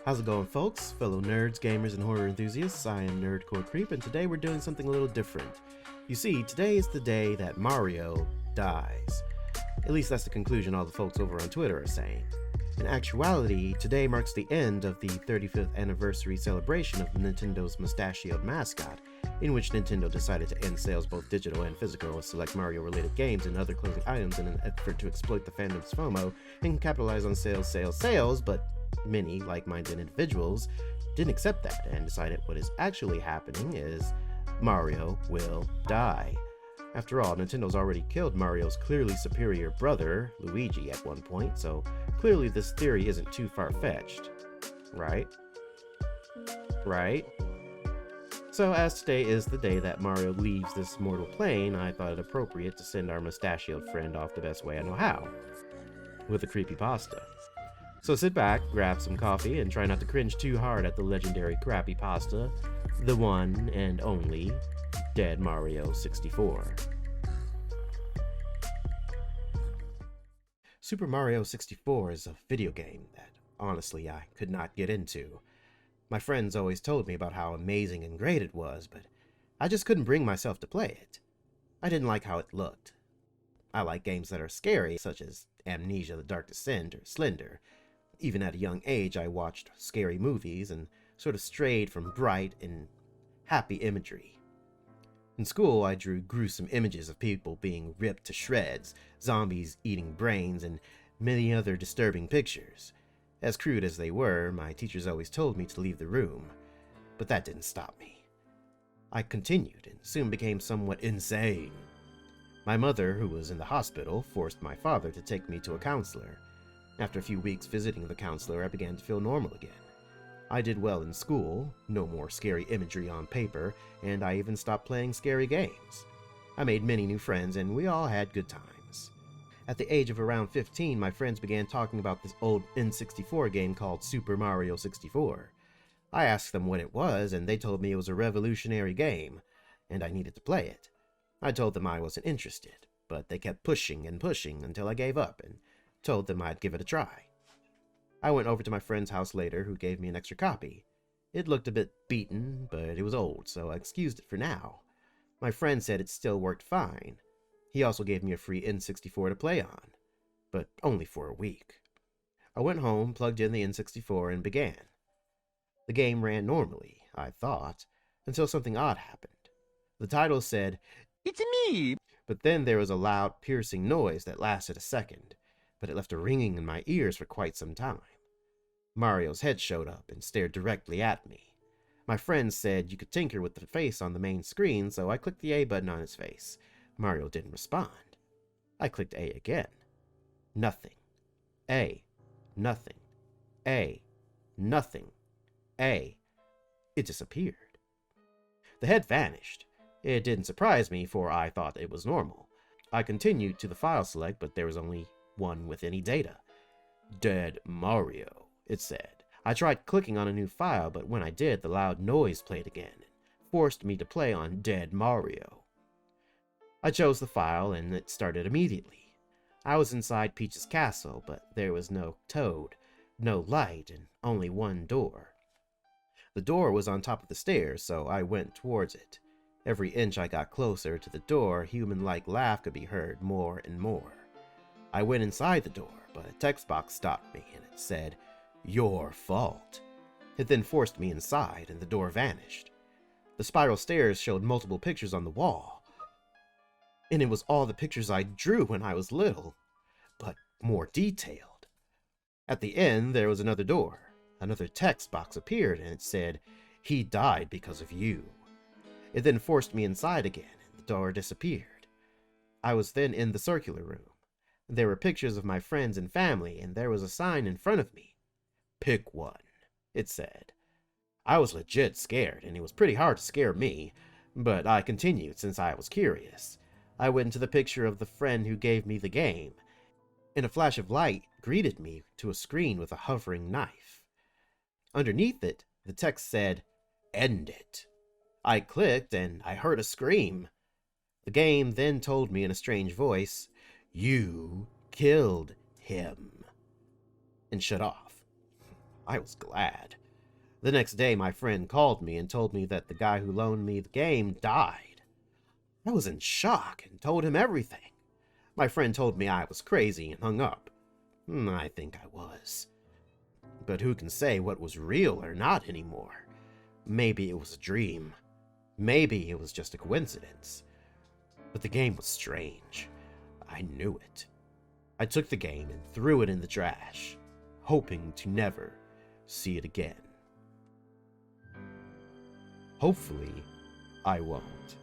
How's it going, folks? Fellow nerds, gamers, and horror enthusiasts, I am NerdxCorexCreep, and today we're doing something a little different. You see, today is the day that Mario dies. At least that's the conclusion all the folks over on Twitter are saying. In actuality, today marks the end of the 35th anniversary celebration of Nintendo's mustachioed mascot, in which Nintendo decided to end sales both digital and physical of select Mario-related games and other clothing items in an effort to exploit the fandom's FOMO and capitalize on sales, but many like-minded individuals didn't accept that and decided what is actually happening is Mario will die. After all, Nintendo's already killed Mario's clearly superior brother, Luigi, at one point, so clearly this theory isn't too far-fetched. Right? Right? So as today is the day that Mario leaves this mortal plane, I thought it appropriate to send our mustachioed friend off the best way I know how, with a creepypasta. So sit back, grab some coffee, and try not to cringe too hard at the legendary creepypasta, the one and only Dead Mario 64. Super Mario 64 is a video game that, honestly, I could not get into. My friends always told me about how amazing and great it was, but I just couldn't bring myself to play it. I didn't like how it looked. I like games that are scary, such as Amnesia: The Dark Descent or Slender. Even at a young age, I watched scary movies and sort of strayed from bright and happy imagery. In school, I drew gruesome images of people being ripped to shreds, zombies eating brains, and many other disturbing pictures. As crude as they were, my teachers always told me to leave the room, but that didn't stop me. I continued and soon became somewhat insane. My mother, who was in the hospital, forced my father to take me to a counselor. After a few weeks visiting the counselor, I began to feel normal again. I did well in school, no more scary imagery on paper, and I even stopped playing scary games. I made many new friends, and we all had good times. At the age of around 15, my friends began talking about this old N64 game called Super Mario 64. I asked them what it was, and they told me it was a revolutionary game, and I needed to play it. I told them I wasn't interested, but they kept pushing and pushing until I gave up and told them I'd give it a try. I went over to my friend's house later, who gave me an extra copy. It looked a bit beaten, but it was old, so I excused it for now. My friend said it still worked fine. He also gave me a free N64 to play on, but only for a week. I went home, plugged in the N64, and began. The game ran normally, I thought, until something odd happened. The title said, "It's me!" But then there was a loud, piercing noise that lasted a second, but it left a ringing in my ears for quite some time. Mario's head showed up and stared directly at me. My friend said you could tinker with the face on the main screen, so I clicked the A button on his face. Mario didn't respond. I clicked A again. Nothing. A. Nothing. A. Nothing. A. It disappeared. The head vanished. It didn't surprise me, for I thought it was normal. I continued to the file select, but there was only one with any data. Dead Mario, it said. I tried clicking on a new file, but when I did, the loud noise played again and forced me to play on Dead Mario. I chose the file, and it started immediately. I was inside Peach's castle, but there was no Toad, no light, and only one door. The door was on top of the stairs, so I went towards it. Every inch I got closer to the door, a human-like laugh could be heard more and more. I went inside the door, but a text box stopped me, and it said, "Your fault." It then forced me inside, and the door vanished. The spiral stairs showed multiple pictures on the wall, and it was all the pictures I drew when I was little, but more detailed. At the end, there was another door. Another text box appeared, and it said, "He died because of you." It then forced me inside again, and the door disappeared. I was then in the circular room. There were pictures of my friends and family, and there was a sign in front of me. "Pick one," it said. I was legit scared, and it was pretty hard to scare me, but I continued since I was curious. I went to the picture of the friend who gave me the game, and a flash of light greeted me to a screen with a hovering knife. Underneath it, the text said, "End it." I clicked, and I heard a scream. The game then told me in a strange voice, "You killed him," and shut off. I was glad. The next day, my friend called me and told me that the guy who loaned me the game died. I was in shock and told him everything. My friend told me I was crazy and hung up. I think I was. But who can say what was real or not anymore? Maybe it was a dream. Maybe it was just a coincidence. But the game was strange. I knew it. I took the game and threw it in the trash, hoping to never see it again. Hopefully, I won't.